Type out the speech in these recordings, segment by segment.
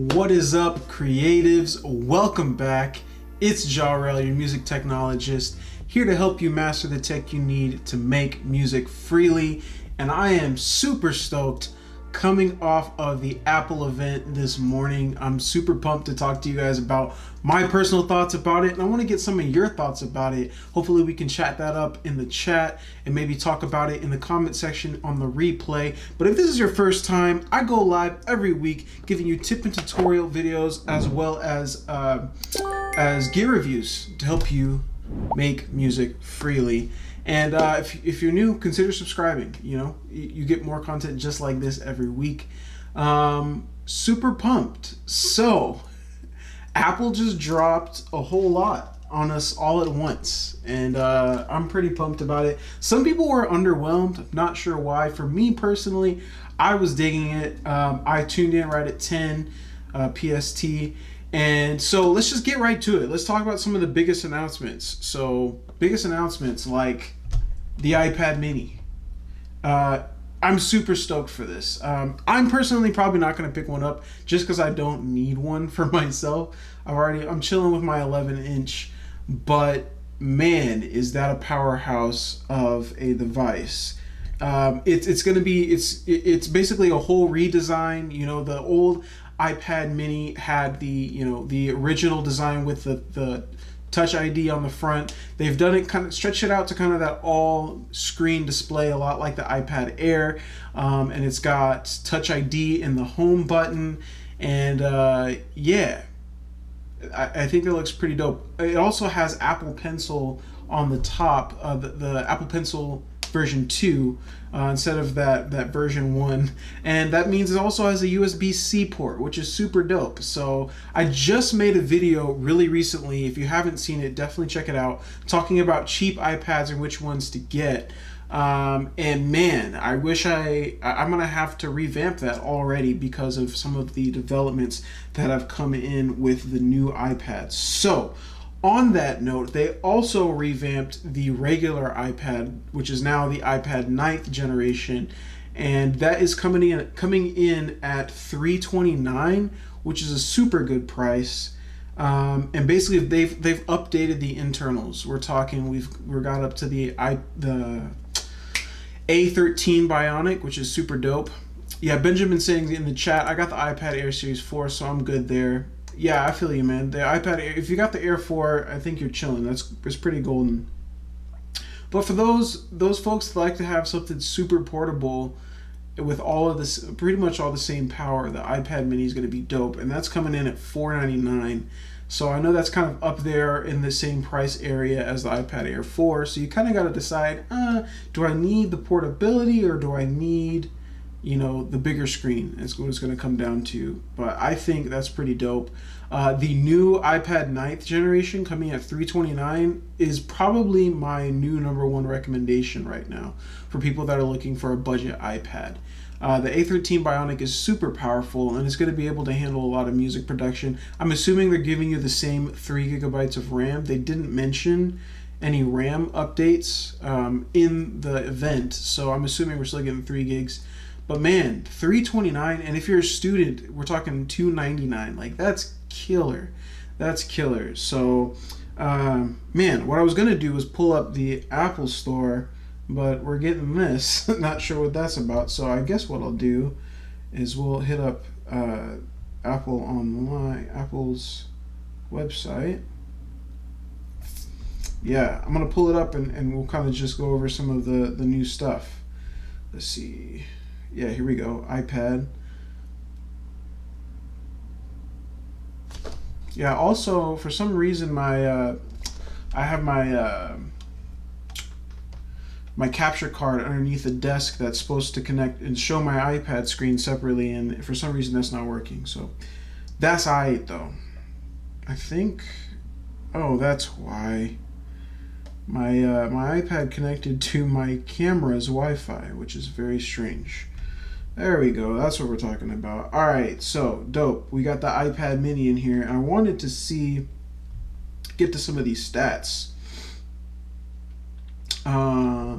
What is up, creatives? Welcome back. It's Jahrell, your music technologist, here to help you master the tech you need to make music freely. And I am super stoked coming off of the Apple event this morning. I'm super pumped to talk to you guys about my personal thoughts about it, and I want to get some of your thoughts about it. Hopefully we can chat that up in the chat and maybe talk about it in the comment section on the replay. But if this is your first time, I go live every week giving you tip and tutorial videos as well as gear reviews to help you make music freely. And if you're new, consider subscribing. You get more content just like this every week. Super pumped. So Apple just dropped a whole lot on us all at once, and I'm pretty pumped about it. Some people were underwhelmed. I'm not sure why. For me personally, I was digging it. I tuned in right at 10 PST. And so let's just get right to it. Let's talk about some of the biggest announcements. So biggest announcements like the iPad mini. I'm super stoked for this. I'm personally probably not going to pick one up just because I don't need one for myself. I'm chilling with my 11-inch, but man, is that a powerhouse of a device. It's basically a whole redesign. The old iPad mini had the original design with the Touch ID on the front. They've done it, kind of stretched it out to kind of that all screen display, a lot like the iPad Air, and it's got Touch ID in the home button, and yeah, I think it looks pretty dope. It also has Apple Pencil on the top, the Apple Pencil version 2 instead of that version 1, and that means it also has a USB-C port, which is super dope. So I just made a video really recently. If you haven't seen it, definitely check it out, talking about cheap iPads and which ones to get. And man, I wish I'm gonna have to revamp that already because of some of the developments that have come in with the new iPads. So on that note, they also revamped the regular iPad, which is now the iPad 9th generation, and that is coming in at $329, which is a super good price. And basically, they've updated the internals. We're talking we got up to the A13 Bionic, which is super dope. Yeah, Benjamin saying in the chat, I got the iPad Air Series 4, so I'm good there. Yeah, I feel you, man. The iPad Air, if you got the Air 4, I think you're chilling. It's pretty golden. But for those folks that like to have something super portable with all of this, pretty much all the same power, the iPad mini is going to be dope, and that's coming in at $499. So I know that's kind of up there in the same price area as the iPad Air 4. So you kind of got to decide, do I need the portability or do I need the bigger screen? Is what it's going to come down to. But I think that's pretty dope. The new iPad 9th generation coming at $329 is probably my new #1 recommendation right now for people that are looking for a budget iPad. The A13 Bionic is super powerful, and it's going to be able to handle a lot of music production. I'm assuming they're giving you the same 3 GB of RAM. They didn't mention any RAM updates in the event, so I'm assuming we're still getting 3 gigs. But man, $329, and if you're a student, we're talking $299. Like, that's killer. That's killer. So, man, what I was gonna do was pull up the Apple Store, but we're getting this. Not sure what that's about. So I guess what I'll do is we'll hit up Apple's website. Yeah, I'm gonna pull it up and we'll kind of just go over some of the new stuff. Let's see. Yeah, here we go. iPad. Yeah, also for some reason I have my my capture card underneath the desk that's supposed to connect and show my iPad screen separately, and for some reason that's not working. So that's alright though. I think, oh, that's why my my iPad connected to my camera's Wi-Fi, which is very strange. There we go. That's what we're talking about. All right, so dope. We got the iPad mini in here, and I wanted to get to some of these stats.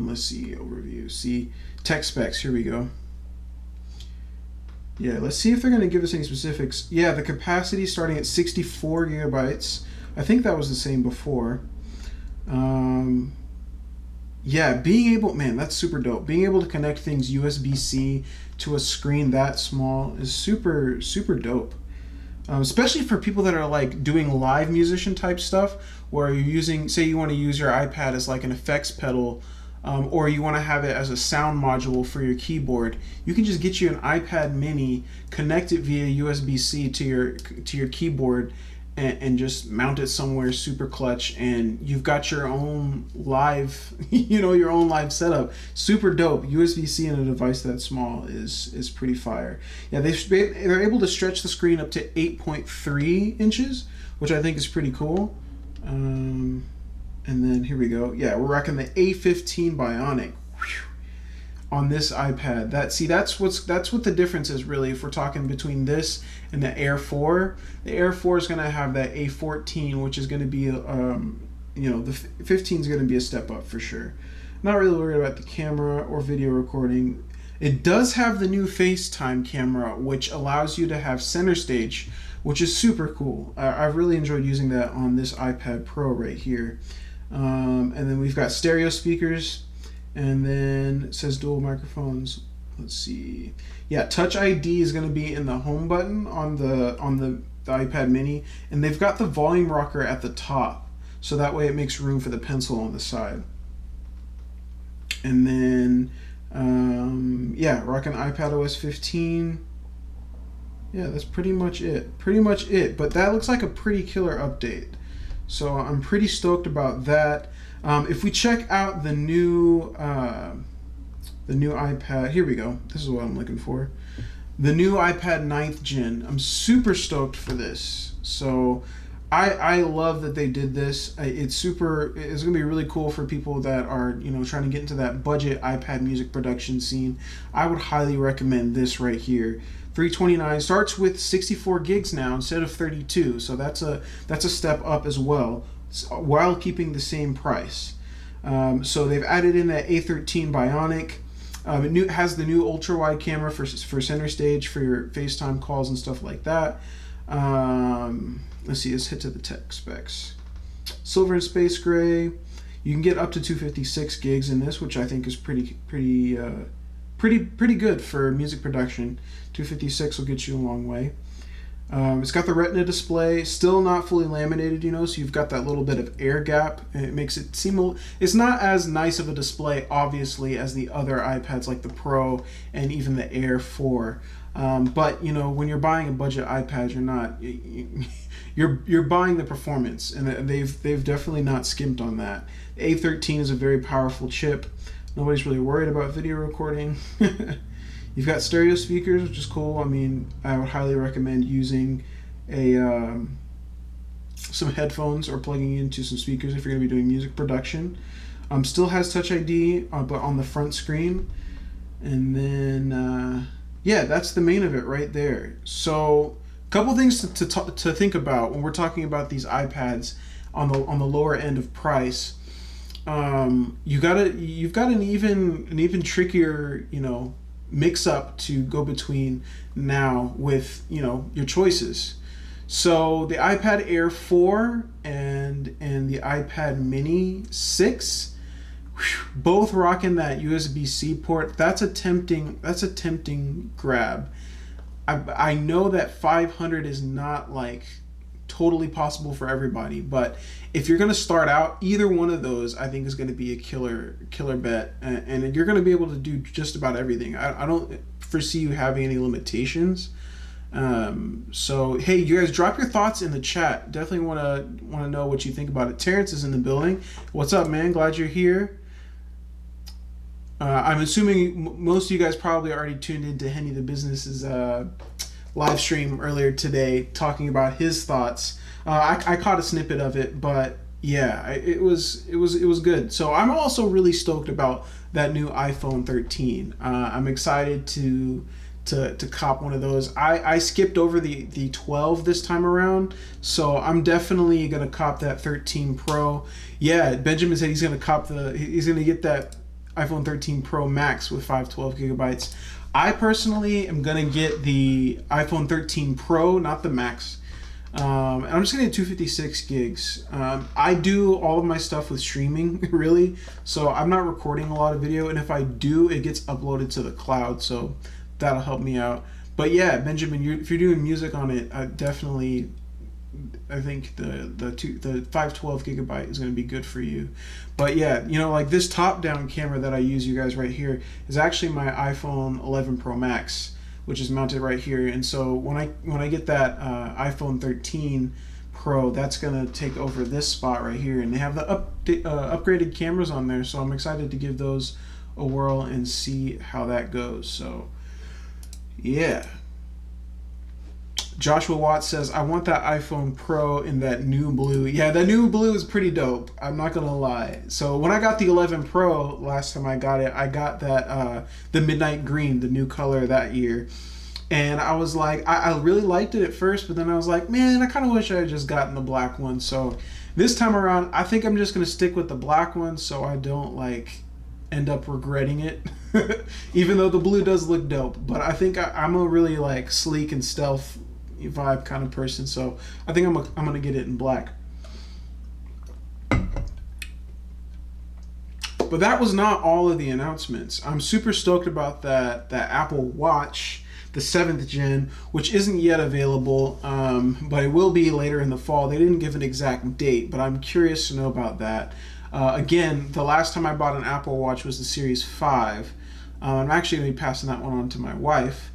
Let's see, overview. See, tech specs. Here we go. Yeah, let's see if they're going to give us any specifics. Yeah, the capacity starting at 64 gigabytes. I think that was the same before. Yeah, being able, man, that's super dope. Being able to connect things USB-C to a screen that small is super, super dope. Especially for people that are like doing live musician type stuff, where you're using, say you want to use your iPad as like an effects pedal, or you want to have it as a sound module for your keyboard. You can just get you an iPad mini, connect it via USB-C to your keyboard, and just mount it somewhere super clutch, and you've got your own live your own live setup. Super dope. USB-C in a device that small is pretty fire. Yeah, they're able to stretch the screen up to 8.3 inches, which I think is pretty cool. And then here we go. Yeah, we're rocking the A15 Bionic. Whew. On this iPad. That's what the difference is really. If we're talking between this and the Air 4, the Air 4 is going to have that A14, which is going to be the 15 is going to be a step up for sure. Not really worried about the camera or video recording. It does have the new FaceTime camera, which allows you to have center stage, which is super cool. I've really enjoyed using that on this iPad Pro right here. And then we've got stereo speakers. And then it says dual microphones. Let's see. Yeah, Touch ID is going to be in the home button on the iPad mini, and they've got the volume rocker at the top, so that way it makes room for the pencil on the side. And then yeah, rocking iPad OS 15. Yeah, that's pretty much it. But that looks like a pretty killer update, so I'm pretty stoked about that. If we check out the new iPad, here we go. This is what I'm looking for. The new iPad 9th gen. I'm super stoked for this. So I love that they did this. It's gonna be really cool for people that are trying to get into that budget iPad music production scene. I would highly recommend this right here. $329 starts with 64 gigs now instead of 32. So that's a step up as well, while keeping the same price. So they've added in that A13 Bionic. It has the new ultra wide camera for center stage for your FaceTime calls and stuff like that. Let's see, let's hit to the tech specs. Silver and space gray. You can get up to 256 gigs in this, which I think is pretty good for music production. 256 will get you a long way. It's got the Retina display, still not fully laminated, so you've got that little bit of air gap, and it makes it seem it's not as nice of a display, obviously, as the other iPads like the Pro and even the Air 4. But when you're buying a budget iPad, you're buying the performance, and they've definitely not skimped on that. The A13 is a very powerful chip. Nobody's really worried about video recording. You've got stereo speakers, which is cool. I mean, I would highly recommend using some headphones or plugging into some speakers if you're going to be doing music production. Still has Touch ID, but on the front screen. And then, yeah, that's the main of it right there. So, a couple things to think about when we're talking about these iPads on the lower end of price. You've got an even trickier, mix up to go between now with your choices. So the iPad Air 4 and the iPad Mini 6, both rocking that USB-C port. That's a tempting grab. I know that 500 is not like totally possible for everybody, but if you're going to start out, either one of those I think is going to be a killer bet, and you're going to be able to do just about everything. I don't foresee you having any limitations. So hey, you guys, drop your thoughts in the chat. Definitely want to know what you think about it. Terrence is in the building. What's up, man? Glad you're here. I'm assuming most of you guys probably already tuned into Henny the Business's live stream earlier today, talking about his thoughts. I caught a snippet of it, but yeah, it was good. So I'm also really stoked about that new iPhone 13. I'm excited to cop one of those. I skipped over the 12 this time around, so I'm definitely gonna cop that 13 Pro. Yeah, Benjamin said he's gonna get that iPhone 13 Pro Max with 512 gigabytes. I personally am gonna get the iPhone 13 Pro, not the Max. And I'm just gonna get 256 gigs. I do all of my stuff with streaming, really, so I'm not recording a lot of video, and if I do, it gets uploaded to the cloud, so that'll help me out. But yeah, Benjamin, if you're doing music on it, I think the 512 gigabyte is going to be good for you. But yeah, like this top down camera that I use, you guys, right here is actually my iPhone 11 Pro Max, which is mounted right here. And so when I get that iPhone 13 Pro, that's going to take over this spot right here, and they have the upgraded cameras on there, so I'm excited to give those a whirl and see how that goes. So yeah. Joshua Watts says, I want that iPhone Pro in that new blue. Yeah, that new blue is pretty dope. I'm not going to lie. So when I got the 11 Pro, last time I got it, I got that, the midnight green, the new color that year. And I was like, I really liked it at first, but then I was like, man, I kind of wish I had just gotten the black one. So this time around, I think I'm just going to stick with the black one so I don't end up regretting it. Even though the blue does look dope. But I think I'm a really sleek and stealth vibe kind of person, so I think I'm gonna get it in black. But that was not all of the announcements. I'm super stoked about that Apple Watch, the 7th gen, which isn't yet available, but it will be later in the fall. They didn't give an exact date, but I'm curious to know about that. Again, the last time I bought an Apple Watch was the Series 5. I'm actually going to be passing that one on to my wife.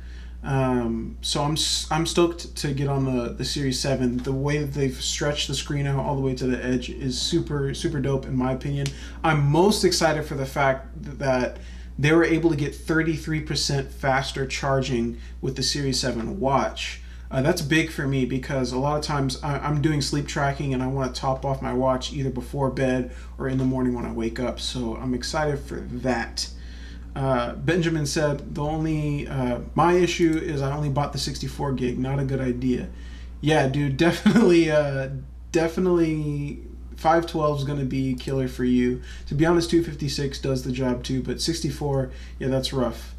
So I'm stoked to get on the Series 7. The way that they've stretched the screen out all the way to the edge is super, super dope in my opinion. I'm most excited for the fact that they were able to get 33% faster charging with the Series 7 watch. That's big for me because a lot of times I'm doing sleep tracking and I want to top off my watch either before bed or in the morning when I wake up. So I'm excited for that. Benjamin said, my issue is I only bought the 64 gig. Not a good idea. Yeah, dude, definitely 512 is going to be killer for you. To be honest, 256 does the job too, but 64, yeah, that's rough.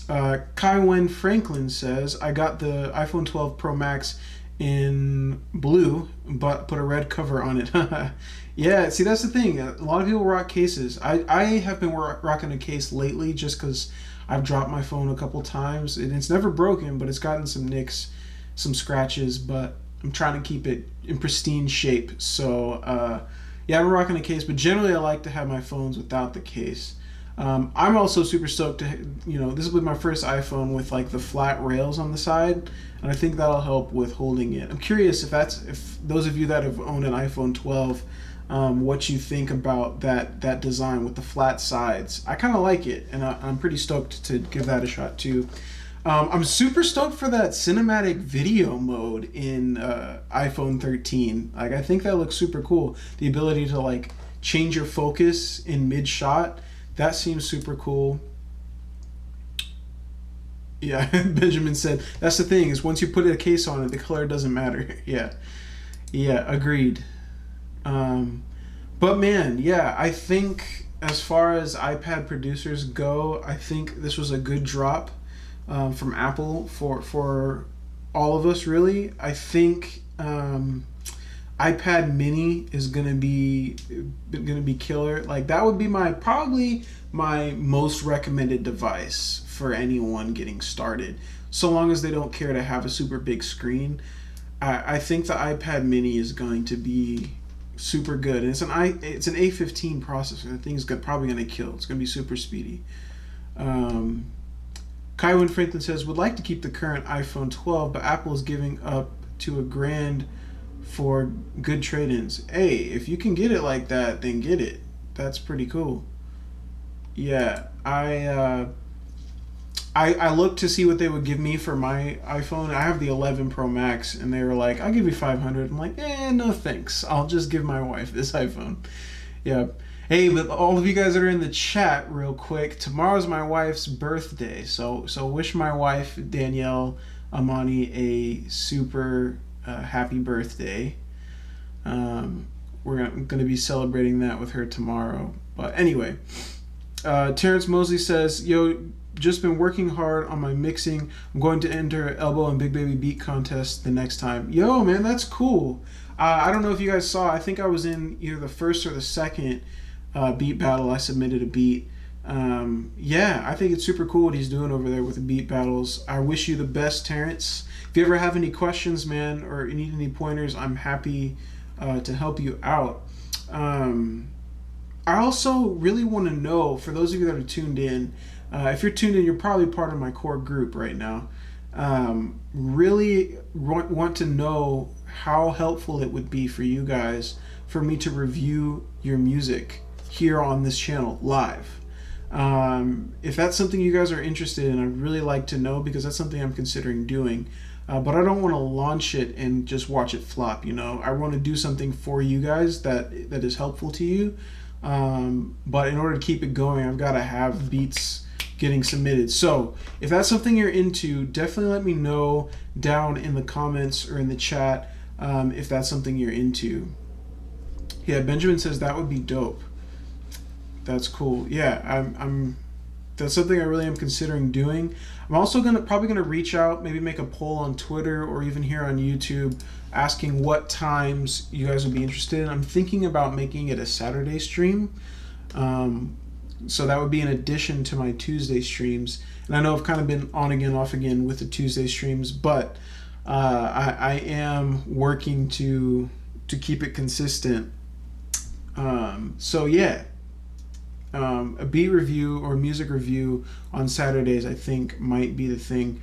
Kaiwen Franklin says, I got the iPhone 12 Pro Max in blue, but put a red cover on it. Yeah, see, that's the thing. A lot of people rock cases. I have been rocking a case lately just because I've dropped my phone a couple times. And it's never broken, but it's gotten some nicks, some scratches, but I'm trying to keep it in pristine shape. So, yeah, I'm rocking a case, but generally I like to have my phones without the case. I'm also super stoked to, this will be my first iPhone with the flat rails on the side, and I think that'll help with holding it. I'm curious if those of you that have owned an iPhone 12, what you think about that design with the flat sides. I kind of like it, and I'm pretty stoked to give that a shot too. I'm super stoked for that cinematic video mode in iPhone 13. I think that looks super cool. The ability to change your focus in mid-shot. That seems super cool. Yeah, Benjamin said, that's the thing, is once you put a case on it, the color doesn't matter. Yeah, agreed. But man, yeah, I think as far as iPad producers go, I think this was a good drop from Apple for all of us, really. I think iPad Mini is gonna be killer. That would be probably my most recommended device for anyone getting started, so long as they don't care to have a super big screen. I think the iPad Mini is going to be super good, and it's an A15 processor. The thing's probably gonna kill. It's gonna be super speedy. Kaiwen Franklin says, would like to keep the current iPhone 12, but Apple is giving up to $1,000 for good trade-ins. Hey, if you can get it like that, then get it. That's pretty cool. Yeah, I looked to see what they would give me for my iPhone. I have the 11 Pro Max, and they were like, I'll give you $500. I'm like, no thanks. I'll just give my wife this iPhone. Yeah. Hey, but all of you guys that are in the chat, real quick, tomorrow's my wife's birthday. So wish my wife, Danielle Amani, a super happy birthday. We're going to be celebrating that with her tomorrow. But anyway, Terrence Mosley says, yo, just been working hard on my mixing. I'm going to enter Elbow and Big Baby Beat contest the next time. Yo, man, that's cool. I don't know if you guys saw. I think I was in either the first or the second beat battle. I submitted a beat. Yeah, I think it's super cool what he's doing over there with the beat battles. I wish you the best, Terrence. If you ever have any questions, man, or you need any pointers, I'm happy to help you out. I also really want to know, for those of you that are tuned in, if you're tuned in, you're probably part of my core group right now. Really want to know how helpful it would be for you guys for me to review your music here on this channel live. If that's something you guys are interested in, I'd really like to know, because that's something I'm considering doing. But I don't want to launch it and just watch it flop, you know. I want to do something for you guys that is helpful to you. But in order to keep it going, I've got to have beats getting submitted. So if that's something you're into, definitely let me know down in the comments or in the chat if that's something you're into. Yeah, Benjamin says that would be dope. That's cool. Yeah, I'm that's something I really am considering doing. I'm also probably gonna reach out, maybe make a poll on Twitter or even here on YouTube, asking what times you guys would be interested in. I'm thinking about making it a Saturday stream, so that would be in addition to my Tuesday streams. And I know I've kind of been on again, off again with the Tuesday streams, but I am working to keep it consistent. So yeah. A beat review or music review on Saturdays, I think, might be the thing.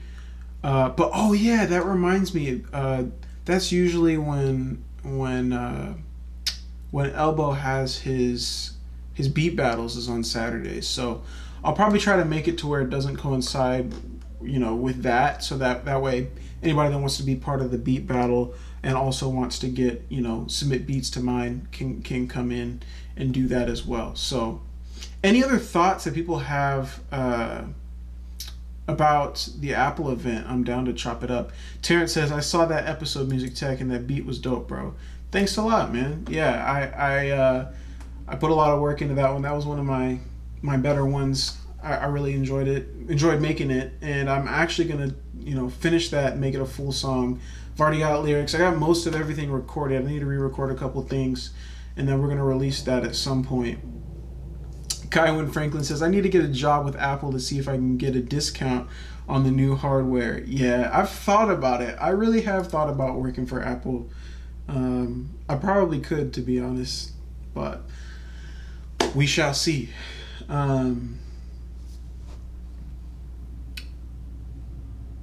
But oh yeah, that reminds me. That's usually when Elbow has his beat battles is on Saturdays. So I'll probably try to make it to where it doesn't coincide, you know, with that. So that way, anybody that wants to be part of the beat battle and also wants to get, you know, submit beats to mine can come in and do that as well. So. Any other thoughts that people have about the Apple event? I'm down to chop it up. Terrence says, I saw that episode, Music Tech, and that beat was dope, bro. Thanks a lot, man. Yeah, I put a lot of work into that one. That was one of my better ones. I really enjoyed it. Enjoyed making it, and I'm actually gonna, you know, finish that and make it a full song. I've already got lyrics. I got most of everything recorded. I need to re-record a couple things, and then we're gonna release that at some point. Kywin Franklin says, I need to get a job with Apple to see if I can get a discount on the new hardware. Yeah, I've thought about it. I really have thought about working for Apple. I probably could, to be honest, but we shall see.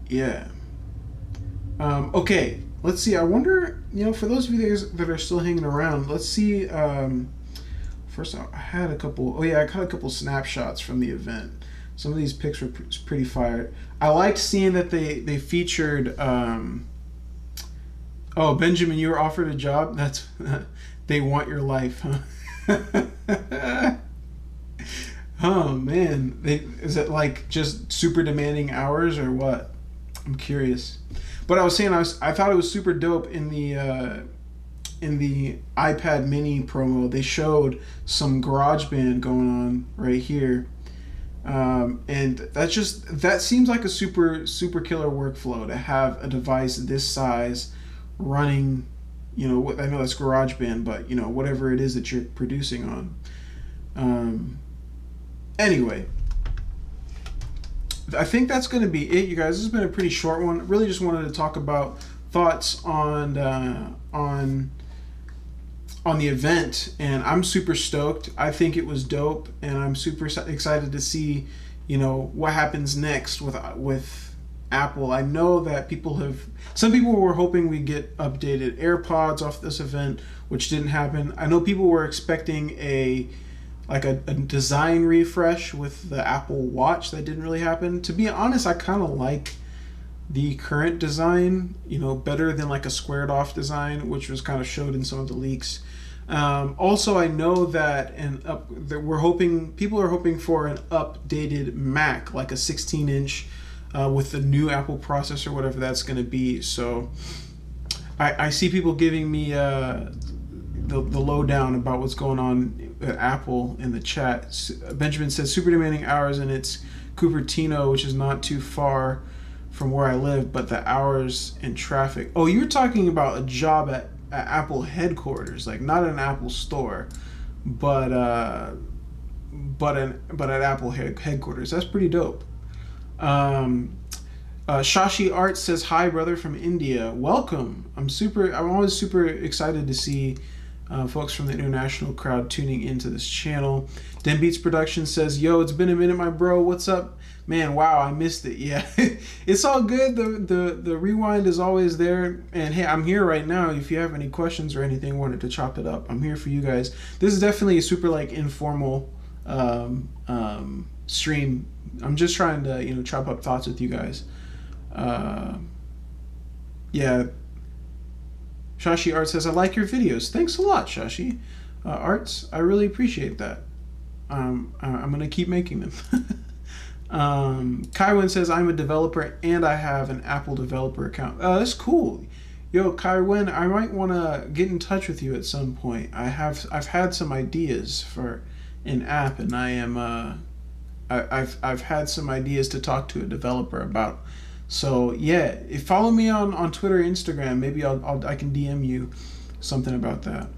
Yeah. Okay, let's see. I wonder, you know, for those of you that are still hanging around, let's see. First, I had a couple. Oh yeah, I got a couple snapshots from the event. Some of these pics were pretty fire. I liked seeing that they featured. Oh, Benjamin, you were offered a job. That's they want your life, huh? Oh man, is it like just super demanding hours or what? I'm curious. But I was saying I thought it was super dope in the iPad mini promo. They showed some GarageBand going on right here, and that seems like a super killer workflow to have a device this size running, you know, I know that's GarageBand, but you know, whatever it is that you're producing on. Anyway, I think that's going to be it, you guys. This has been a pretty short one. Really just wanted to talk about thoughts on the event, and I'm super stoked. I think it was dope, and I'm super excited to see, you know, what happens next with Apple. I know that some people were hoping we'd get updated AirPods off this event, which didn't happen. I know people were expecting a design refresh with the Apple Watch. That didn't really happen. To be honest, I kind of like the current design, you know, better than like a squared off design, which was kind of showed in some of the leaks. Also, I know that people are hoping for an updated Mac, like a 16-inch with the new Apple processor, whatever that's going to be. So I see people giving me the lowdown about what's going on at Apple in the chat. Benjamin says super demanding hours, and it's Cupertino, which is not too far from where I live, but the hours and traffic. Oh, you're talking about a job at Apple headquarters, like not an Apple store, but at Apple headquarters. That's pretty dope. Shashi Art says, hi brother from India, welcome. I'm always super excited to see folks from the international crowd tuning into this channel. Den Beats Production says, yo, it's been a minute, my bro, what's up, man? Wow, I missed it. Yeah. It's all good. The rewind is always there, and hey, I'm here right now. If you have any questions or anything, wanted to chop it up, I'm here for you guys. This is definitely a super like informal stream. I'm just trying to chop up thoughts with you guys. Yeah. Shashi Art says, I like your videos. Thanks a lot, Shashi Arts. I really appreciate that. I'm gonna keep making them. Kaiwen says, I'm a developer and I have an Apple developer account. That's cool. Yo, Kaiwen, I might want to get in touch with you at some point. I've had some ideas for an app, and I've had some ideas to talk to a developer about. So yeah, follow me on Twitter, Instagram. Maybe I can DM you something about that.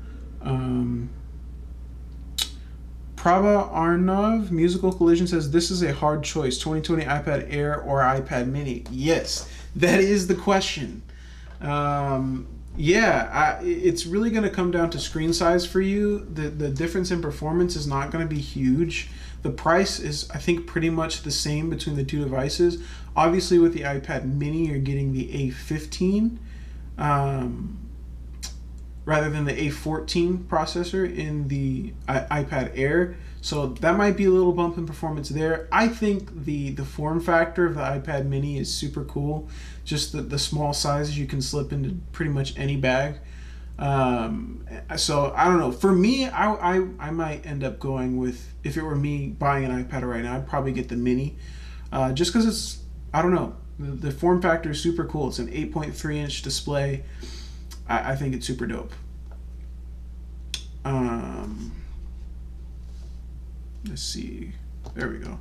Prabha Arnav, Musical Collision says, this is a hard choice, 2020 iPad Air or iPad Mini. Yes, that is the question. It's really going to come down to screen size for you. The difference in performance is not going to be huge. The price is, I think, pretty much the same between the two devices. Obviously, with the iPad Mini, you're getting the A15 rather than the A14 processor in the iPad Air. So that might be a little bump in performance there. I think the form factor of the iPad Mini is super cool. Just the small sizes you can slip into pretty much any bag. So I don't know. For me, I might end up going with, if it were me buying an iPad right now, I'd probably get the Mini. Just because it's, I don't know, the form factor is super cool. It's an 8.3 inch display. I think it's super dope. Let's see. There we go.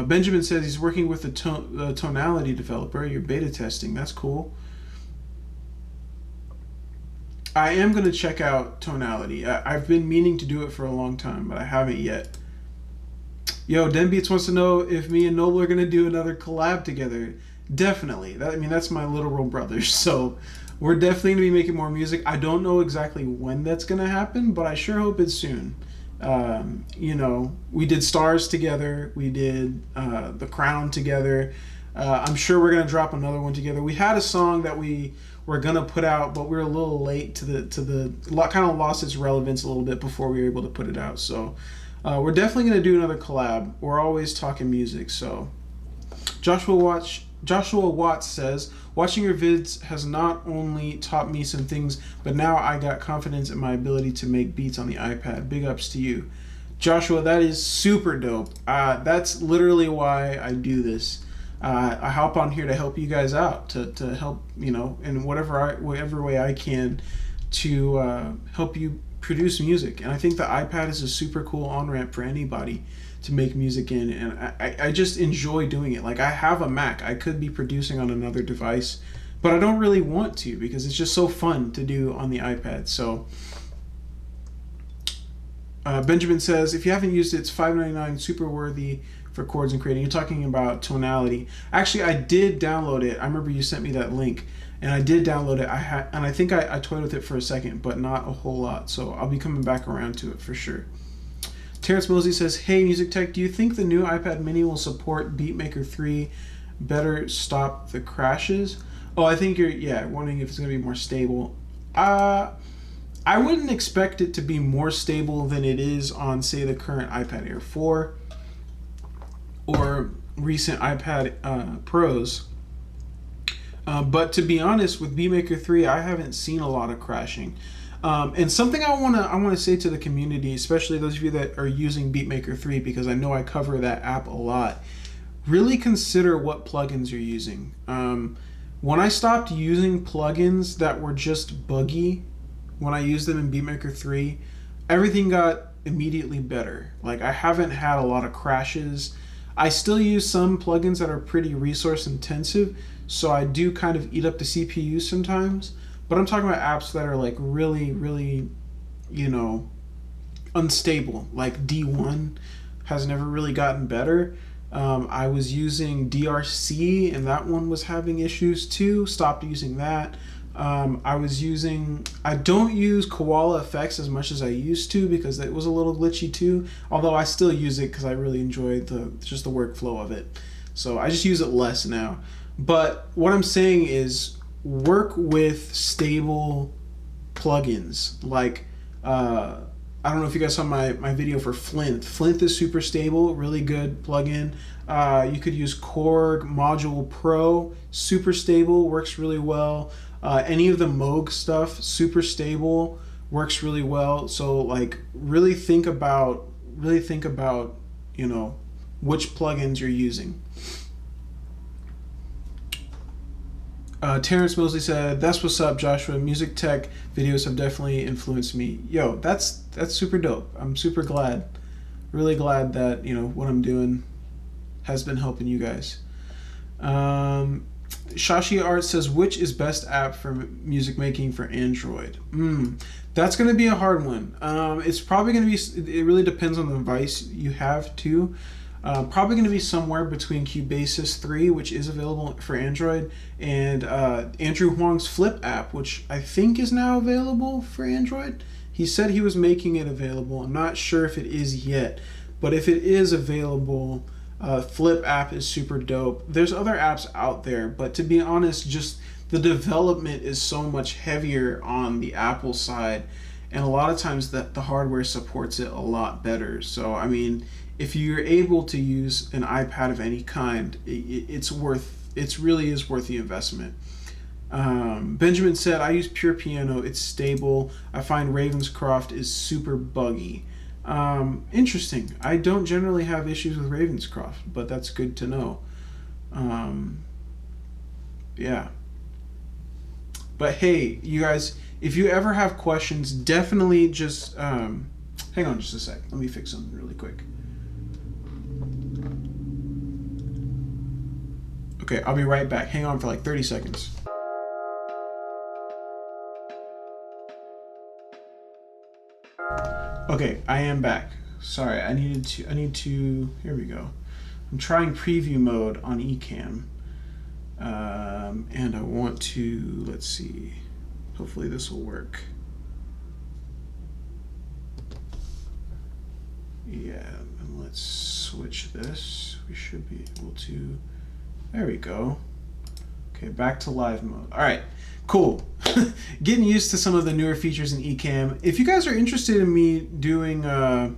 Benjamin says he's working with the Tonality developer. You're beta testing. That's cool. I am going to check out Tonality. I've been meaning to do it for a long time, but I haven't yet. Yo, Denbeats wants to know if me and Noble are going to do another collab together. Definitely. That's my literal brother. So we're definitely going to be making more music. I don't know exactly when that's going to happen, but I sure hope it's soon. We did Stars together. We did The Crown together. I'm sure we're going to drop another one together. We had a song that we were going to put out, but we were a little late to the kind of lost its relevance a little bit before we were able to put it out. So we're definitely going to do another collab. We're always talking music. So Joshua Watts says, watching your vids has not only taught me some things, but now I got confidence in my ability to make beats on the iPad. Big ups to you. Joshua, that is super dope. That's literally why I do this. I hop on here to help you guys out, to help, in whatever way I can to help you produce music. And I think the iPad is a super cool on-ramp for anybody to make music in, and I just enjoy doing it. Like, I have a Mac. I could be producing on another device, but I don't really want to because it's just so fun to do on the iPad. So Benjamin says, if you haven't used it, it's $5.99, super worthy for chords and creating. You're talking about Tonality. Actually, I did download it. I remember you sent me that link, and I did download it. I think I toyed with it for a second, but not a whole lot. So I'll be coming back around to it for sure. Terrence Mosley says, hey, Music Tech, do you think the new iPad Mini will support Beatmaker 3? Better stop the crashes? Oh, I think you're, wondering if it's going to be more stable. I wouldn't expect it to be more stable than it is on, say, the current iPad Air 4 or recent iPad Pros. But to be honest, with Beatmaker 3, I haven't seen a lot of crashing. And something I wanna say to the community, especially those of you that are using Beatmaker 3, because I know I cover that app a lot, really consider what plugins you're using. When I stopped using plugins that were just buggy when I used them in beatmaker 3, everything got immediately better. Like, I haven't had a lot of crashes. I still use some plugins that are pretty resource intensive, so I do kind of eat up the CPU sometimes. But I'm talking about apps that are like really, really, you know, unstable. Like D1 has never really gotten better. I was using DRC and that one was having issues too. Stopped using that. I don't use Koala effects as much as I used to because it was a little glitchy too. Although I still use it because I really enjoy the workflow of it. So I just use it less now. But what I'm saying is work with stable plugins. Like, I don't know if you guys saw my video for Flint. Flint is super stable, really good plugin. You could use Korg Module Pro, super stable, works really well. Any of the Moog stuff, super stable, works really well. So like really think about, you know, which plugins you're using. Terrence Mosley said, "That's what's up, Joshua. Music tech videos have definitely influenced me." Yo, that's super dope. I'm super glad, really glad that, you know, what I'm doing has been helping you guys. Shashi Art says, "Which is best app for music making for Android?" That's going to be a hard one. It's probably going to be, it really depends on the device you have too. Probably going to be somewhere between Cubasis 3, which is available for Android, and Andrew Huang's Flip app, which I think is now available for Android. He said he was making it available. I'm not sure if it is yet, but if it is available, Flip app is super dope. There's other apps out there, but to be honest, just the development is so much heavier on the Apple side, and a lot of times the hardware supports it a lot better. So, I mean, if you're able to use an iPad of any kind, it really is worth the investment. Benjamin said, "I use Pure Piano. It's stable. I find Ravenscroft is super buggy." Interesting. I don't generally have issues with Ravenscroft, but that's good to know. Yeah. But hey, you guys, if you ever have questions, definitely just hang on just a sec. Let me fix something really quick. Okay, I'll be right back. Hang on for like 30 seconds. Okay, I am back. Sorry, I need to, here we go. I'm trying preview mode on Ecamm. And I want to, let's see, hopefully this will work. Yeah, and let's switch this. We should be able to, there we go. Okay, back to live mode. All right, cool. Getting used to some of the newer features in Ecamm. If you guys are interested in me doing a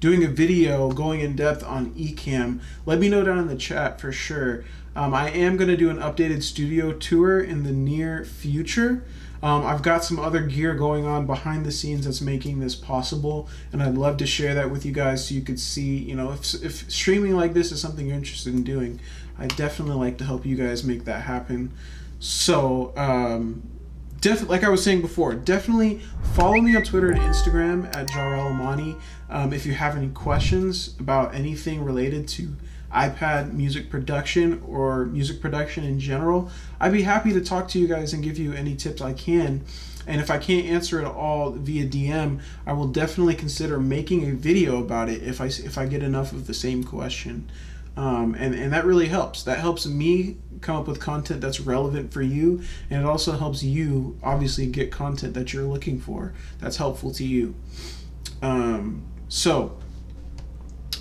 video going in depth on Ecamm, let me know down in the chat for sure. I am going to do an updated studio tour in the near future. I've got some other gear going on behind the scenes that's making this possible, and I'd love to share that with you guys so you could see, you know, if streaming like this is something you're interested in doing, I'd definitely like to help you guys make that happen. So, like I was saying before, definitely follow me on Twitter and Instagram at Jahrell. If you have any questions about anything related to iPad music production or music production in general, I'd be happy to talk to you guys and give you any tips I can. And if I can't answer it all via DM, I will definitely consider making a video about it if I get enough of the same question. And that really helps. That helps me come up with content that's relevant for you, and it also helps you obviously get content that you're looking for that's helpful to you. So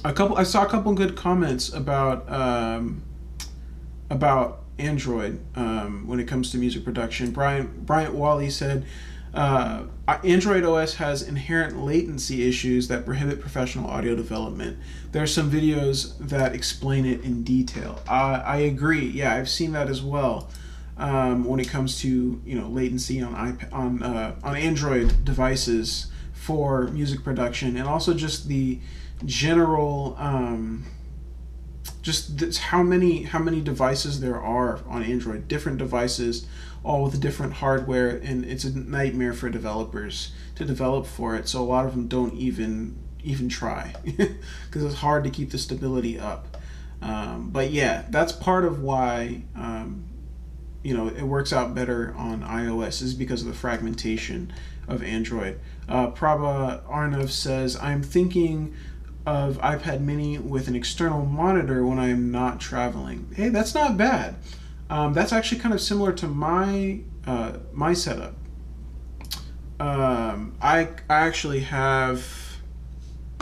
I saw a couple good comments about Android when it comes to music production. Bryant Wally said, Android OS has inherent latency issues that prohibit professional audio development. There are some videos that explain it in detail. I agree. Yeah, I've seen that as well. When it comes to, you know, latency on Android devices for music production, and also just the general just how many devices there are on Android, different devices, all with different hardware, and it's a nightmare for developers to develop for it. So a lot of them don't even try because it's hard to keep the stability up. But yeah, that's part of why it works out better on iOS is because of the fragmentation of Android. Prabha Arnav says, I'm thinking of iPad mini with an external monitor when I am not traveling. Hey, that's not bad. That's actually kind of similar to my setup. I actually have,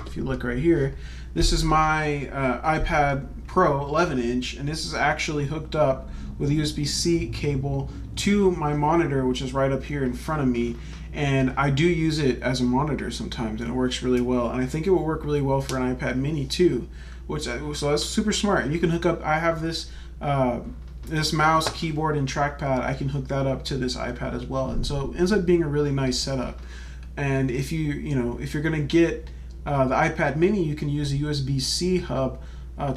if you look right here, this is my iPad Pro 11-inch, and this is actually hooked up with a USB-C cable to my monitor, which is right up here in front of me. And I do use it as a monitor sometimes, and it works really well. And I think it will work really well for an iPad mini too, so that's super smart. And you can hook up, I have this this mouse, keyboard, and trackpad. I can hook that up to this iPad as well. And so it ends up being a really nice setup. And if you're gonna get the iPad mini, you can use a USB-C hub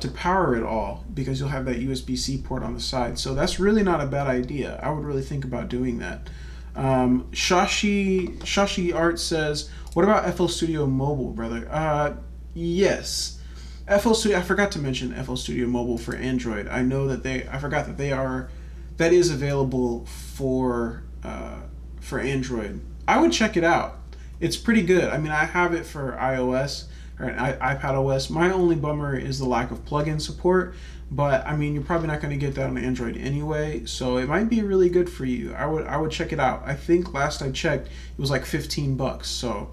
to power it all, because you'll have that USB-C port on the side. So that's really not a bad idea. I would really think about doing that. Shashi Art says, what about FL Studio Mobile, brother? Yes. FL Studio, I forgot to mention FL Studio Mobile for Android. I forgot that that is available for Android. I would check it out. It's pretty good. I mean, I have it for iOS or iPadOS. My only bummer is the lack of plugin support, but I mean, you're probably not going to get that on Android anyway, so it might be really good for you. I would check it out. I think last I checked, it was like $15. So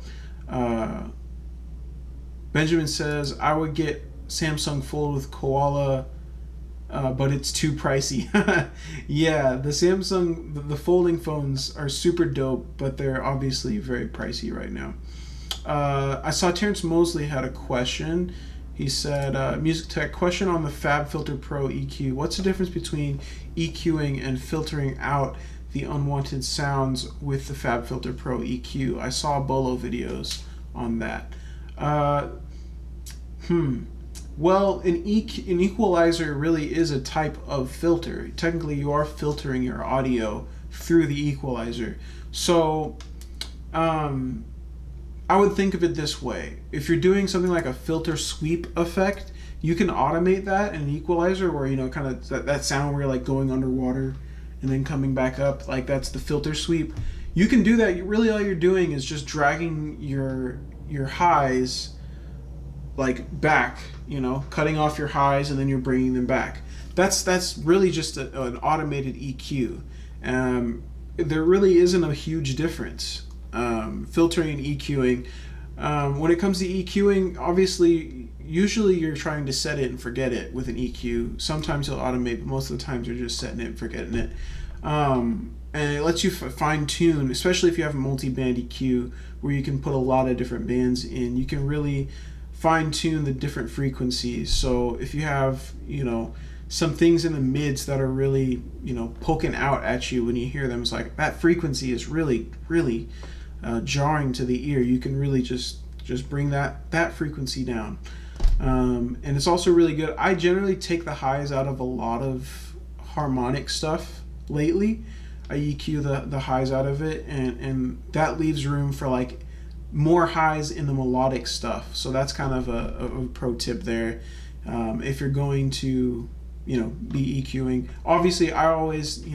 Benjamin says, I would get Samsung Fold with Koala, but it's too pricey. Yeah, the Samsung, the folding phones are super dope, but they're obviously very pricey right now. I saw Terrence Mosley had a question. He said, Music Tech, question on the FabFilter Pro EQ. What's the difference between EQing and filtering out the unwanted sounds with the FabFilter Pro EQ? I saw Bolo videos on that. Well, an equalizer really is a type of filter. Technically, you are filtering your audio through the equalizer. So, I would think of it this way. If you're doing something like a filter sweep effect, you can automate that in an equalizer where, kind of that sound where you're like going underwater and then coming back up, like that's the filter sweep. You can do that. Really all you're doing is just dragging your highs like back, cutting off your highs and then you're bringing them back. That's really just an automated EQ. There really isn't a huge difference. Filtering and EQing. When it comes to EQing, obviously, usually you're trying to set it and forget it with an EQ. Sometimes you'll automate, but most of the times you're just setting it and forgetting it. And it lets you fine tune, especially if you have a multi-band EQ where you can put a lot of different bands in. You can really fine tune the different frequencies. So if you have, some things in the mids that are really, poking out at you when you hear them, it's like that frequency is really, really jarring to the ear. You can really just bring that frequency down. And it's also really good. I generally take the highs out of a lot of harmonic stuff lately. I EQ the highs out of it, and that leaves room for like more highs in the melodic stuff. So that's kind of a pro tip there. If you're going to be EQing, obviously I always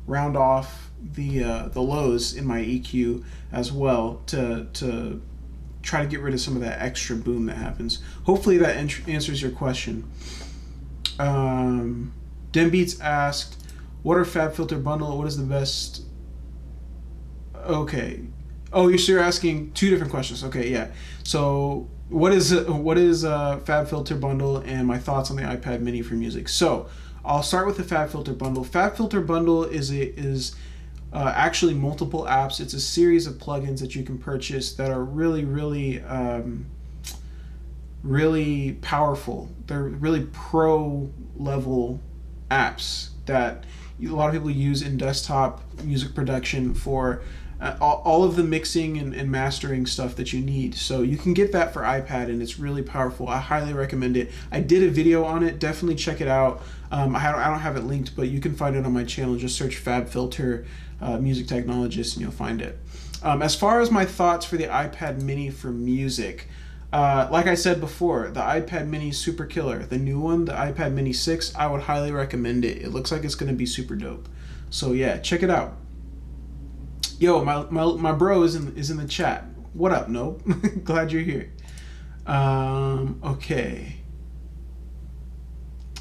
round off the lows in my EQ as well to try to get rid of some of that extra boom that happens. Hopefully that answers your question. Dembeats asked, what are FabFilter Bundle? What is the best? Okay. Oh, you're asking two different questions. Okay, yeah. So what is FabFilter Bundle and my thoughts on the iPad mini for music? So I'll start with the FabFilter Bundle. FabFilter Bundle is actually multiple apps. It's a series of plugins that you can purchase that are really, really, really powerful. They're really pro level apps that a lot of people use in desktop music production for all of the mixing and mastering stuff that you need. So you can get that for iPad, and it's really powerful. I highly recommend it. I did a video on it. Definitely check it out. I don't have it linked, but you can find it on my channel. Just search FabFilter Music Technologist and you'll find it. As far as my thoughts for the iPad mini for music, like I said before, the iPad mini is super killer. The new one, the iPad mini 6, I would highly recommend it. It looks like it's going to be super dope. So yeah, check it out. Yo, my bro is in the chat. What up, Nope? Glad you're here. Okay.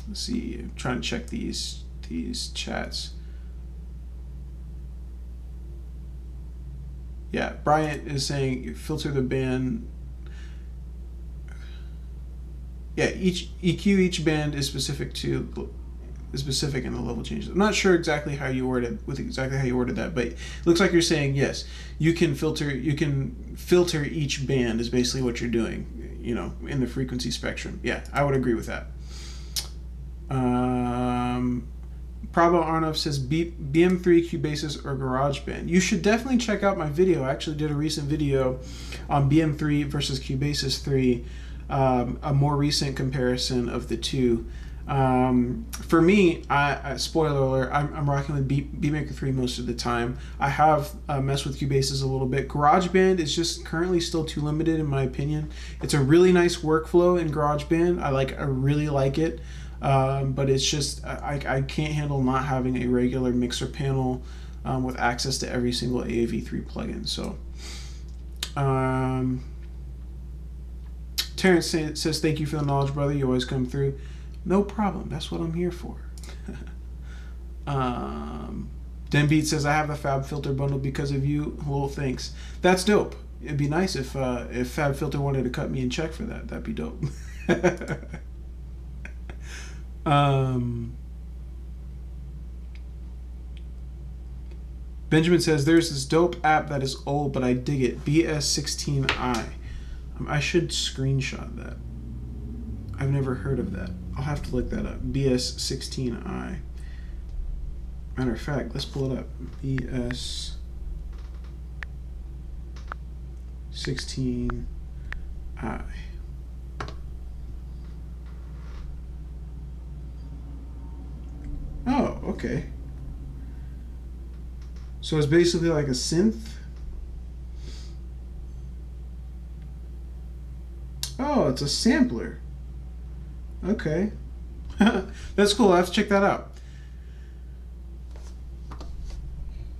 Let's see. I'm trying to check these chats. Yeah, Bryant is saying filter the band. Yeah, each band is specific and the level changes. I'm not sure exactly how you worded that, but it looks like you're saying yes. You can filter each band is basically what you're doing, you know, in the frequency spectrum. Yeah, I would agree with that. Prabha Arnav says BM3, Cubasis, or GarageBand. You should definitely check out my video. I actually did a recent video on BM3 versus Cubasis 3, a more recent comparison of the two. For me, I spoiler alert, I'm rocking with beatmaker 3 most of the time. I have messed with Cubasis a little bit. GarageBand is just currently still too limited in my opinion. It's a really nice workflow in GarageBand. I really like it. But it's just I can't handle not having a regular mixer panel with access to every single AAV3 plugin. So Terrence says thank you for the knowledge, brother. You always come through. No problem. That's what I'm here for. Denbeat says I have the FabFilter bundle because of you. Well, thanks. That's dope. It'd be nice if FabFilter wanted to cut me a check for that. That'd be dope. Benjamin says there's this dope app that is old, but I dig it. BS16i. I should screenshot that. I've never heard of that. I'll have to look that up. BS16i. Matter of fact, let's pull it up. BS16i. Oh, okay. So it's basically like a synth. Oh, it's a sampler. Okay. That's cool. I have to check that out.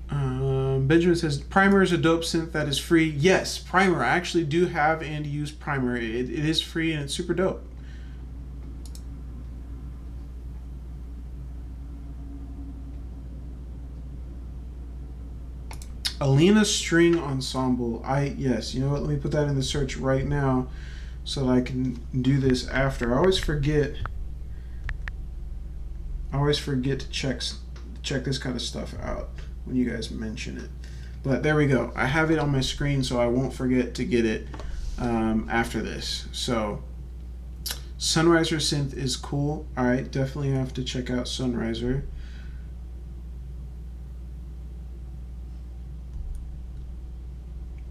Benjamin says, Primer is a dope synth that is free. Yes, Primer. I actually do have and use Primer. It is free and it's super dope. Alina String Ensemble. Yes, you know what? Let me put that in the search right now so that I can do this after. I always forget to check this kind of stuff out when you guys mention it. But there we go. I have it on my screen so I won't forget to get it after this. So Sunriser synth is cool. All right, definitely have to check out Sunriser.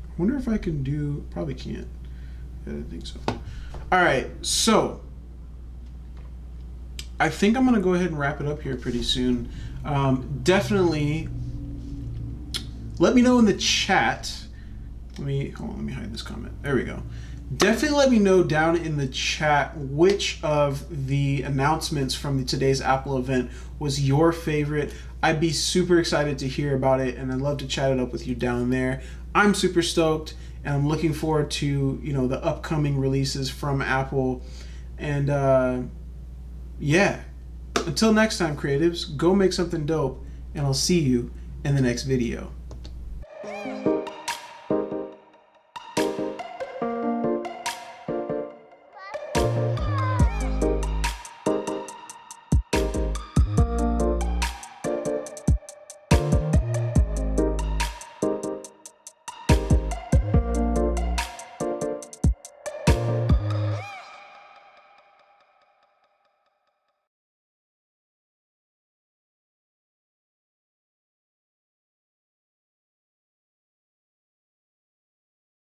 I wonder if I can do, probably can't. I don't think so. All right, so I think I'm gonna go ahead and wrap it up here pretty soon. Definitely let me know in the chat. Let me hide this comment. There we go. Definitely let me know down in the chat which of the announcements from today's Apple event was your favorite. I'd be super excited to hear about it, and I'd love to chat it up with you down there. I'm super stoked, and I'm looking forward to, you know, the upcoming releases from Apple. And yeah, until next time, creatives, go make something dope, and I'll see you in the next video.